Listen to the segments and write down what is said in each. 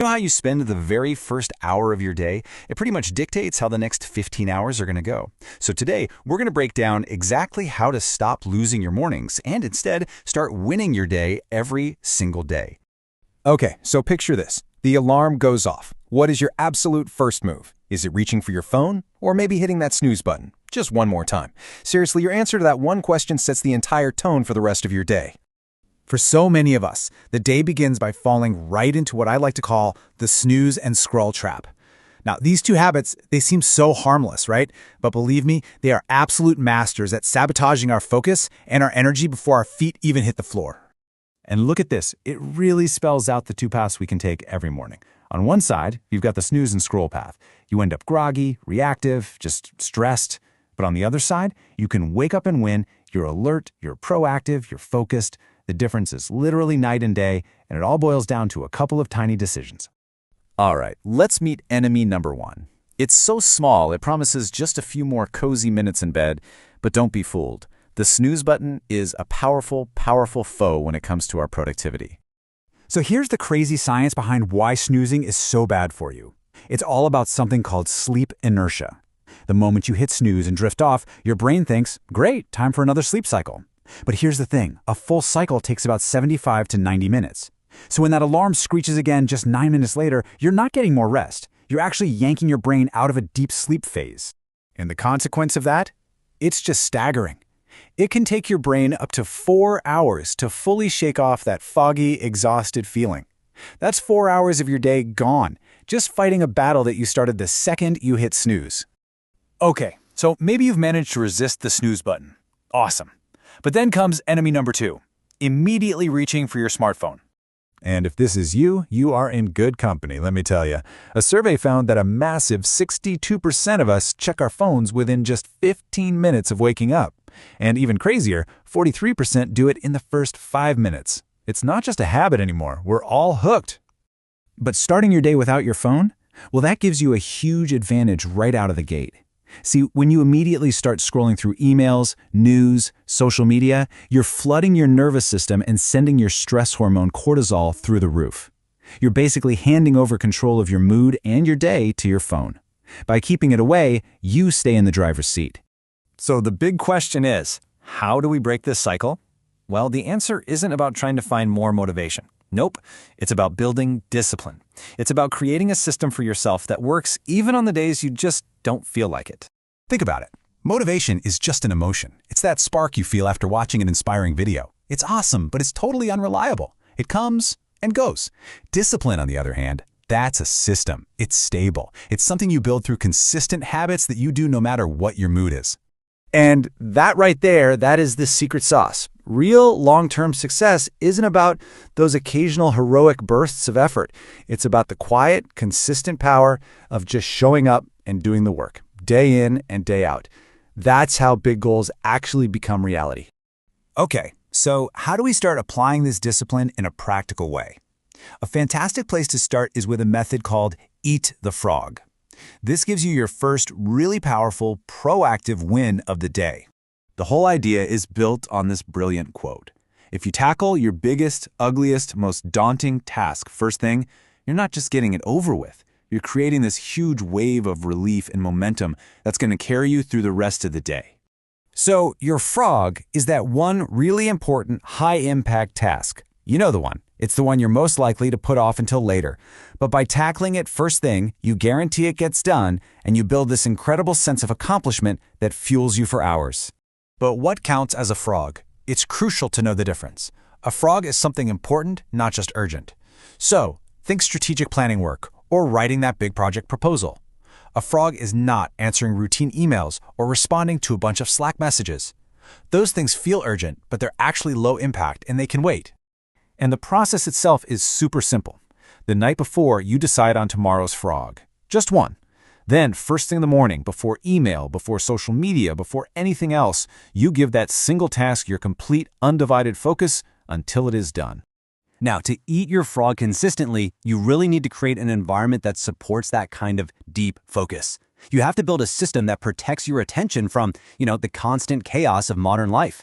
You know how you spend the very first hour of your day? It pretty much dictates how the next 15 hours are going to go. So today, we're going to break down exactly how to stop losing your mornings and instead start winning your day every single day. Okay, so picture this. The alarm goes off. What is your absolute first move? Is it reaching for your phone? Or maybe hitting that snooze button? Just one more time. Seriously, your answer to that one question sets the entire tone for the rest of your day. For so many of us, the day begins by falling right into what I like to call the snooze and scroll trap. Now, these two habits, they seem so harmless, right? But believe me, they are absolute masters at sabotaging our focus and our energy before our feet even hit the floor. And look at this, it really spells out the two paths we can take every morning. On one side, you've got the snooze and scroll path. You end up groggy, reactive, just stressed. But on the other side, you can wake up and win. You're alert, you're proactive, you're focused. The difference is literally night and day, and it all boils down to a couple of tiny decisions. All right, let's meet enemy number one. It's so small, it promises just a few more cozy minutes in bed, but don't be fooled. The snooze button is a powerful, powerful foe when it comes to our productivity. So here's the crazy science behind why snoozing is so bad for you. It's all about something called sleep inertia. The moment you hit snooze and drift off, your brain thinks, great, time for another sleep cycle. But here's the thing, a full cycle takes about 75 to 90 minutes. So when that alarm screeches again just 9 minutes later, you're not getting more rest. You're actually yanking your brain out of a deep sleep phase. And the consequence of that? It's just staggering. It can take your brain up to 4 hours to fully shake off that foggy, exhausted feeling. That's 4 hours of your day gone, just fighting a battle that you started the second you hit snooze. Okay, so maybe you've managed to resist the snooze button. Awesome. But then comes enemy number two, immediately reaching for your smartphone. And if this is you, you are in good company, let me tell you. A survey found that a massive 62% of us check our phones within just 15 minutes of waking up. And even crazier, 43% do it in the first 5 minutes. It's not just a habit anymore, we're all hooked. But starting your day without your phone? Well, that gives you a huge advantage right out of the gate. See, when you immediately start scrolling through emails, news, social media, you're flooding your nervous system and sending your stress hormone cortisol through the roof. You're basically handing over control of your mood and your day to your phone. By keeping it away, you stay in the driver's seat. So the big question is, how do we break this cycle? Well, the answer isn't about trying to find more motivation. Nope, it's about building discipline. It's about creating a system for yourself that works even on the days you just don't feel like it. Think about it. Motivation is just an emotion. It's that spark you feel after watching an inspiring video. It's awesome, but it's totally unreliable. It comes and goes. Discipline, on the other hand, that's a system. It's stable. It's something you build through consistent habits that you do no matter what your mood is. And that right there, that is the secret sauce. Real long-term success isn't about those occasional heroic bursts of effort. It's about the quiet, consistent power of just showing up and doing the work, day in and day out. That's how big goals actually become reality. Okay, so how do we start applying this discipline in a practical way? A fantastic place to start is with a method called Eat the Frog. This gives you your first really powerful, proactive win of the day. The whole idea is built on this brilliant quote. If you tackle your biggest, ugliest, most daunting task first thing, you're not just getting it over with. You're creating this huge wave of relief and momentum that's going to carry you through the rest of the day. So your frog is that one really important, high-impact task. You know the one. It's the one you're most likely to put off until later. But by tackling it first thing, you guarantee it gets done, and you build this incredible sense of accomplishment that fuels you for hours. But what counts as a frog? It's crucial to know the difference. A frog is something important, not just urgent. So, think strategic planning work, or writing that big project proposal. A frog is not answering routine emails or responding to a bunch of Slack messages. Those things feel urgent, but they're actually low impact and they can wait. And the process itself is super simple. The night before, you decide on tomorrow's frog. Just one. Then, first thing in the morning, before email, before social media, before anything else, you give that single task your complete, undivided focus until it is done. Now, to eat your frog consistently, you really need to create an environment that supports that kind of deep focus. You have to build a system that protects your attention from, the constant chaos of modern life.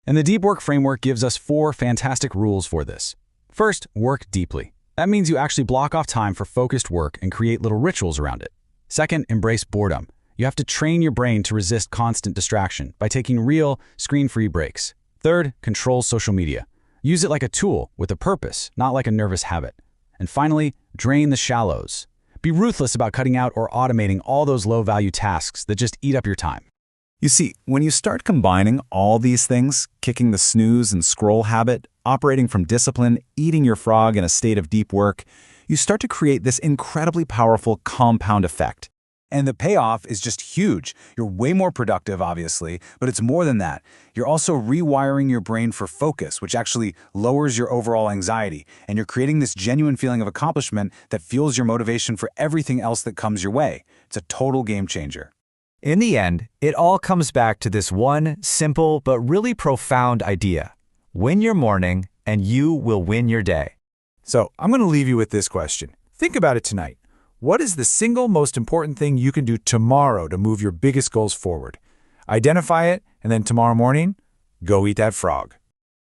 And the Deep Work Framework gives us 4 fantastic rules for this. First, work deeply. That means you actually block off time for focused work and create little rituals around it. Second, embrace boredom. You have to train your brain to resist constant distraction by taking real, screen-free breaks. Third, control social media. Use it like a tool with a purpose, not like a nervous habit. And finally, drain the shallows. Be ruthless about cutting out or automating all those low-value tasks that just eat up your time. You see, when you start combining all these things, kicking the snooze and scroll habit, operating from discipline, eating your frog in a state of deep work, you start to create this incredibly powerful compound effect. And the payoff is just huge. You're way more productive, obviously, but it's more than that. You're also rewiring your brain for focus, which actually lowers your overall anxiety, and you're creating this genuine feeling of accomplishment that fuels your motivation for everything else that comes your way. It's a total game changer. In the end, it all comes back to this one simple but really profound idea. Win your morning, and you will win your day. So I'm going to leave you with this question. Think about it tonight. What is the single most important thing you can do tomorrow to move your biggest goals forward? Identify it, and then tomorrow morning, go eat that frog.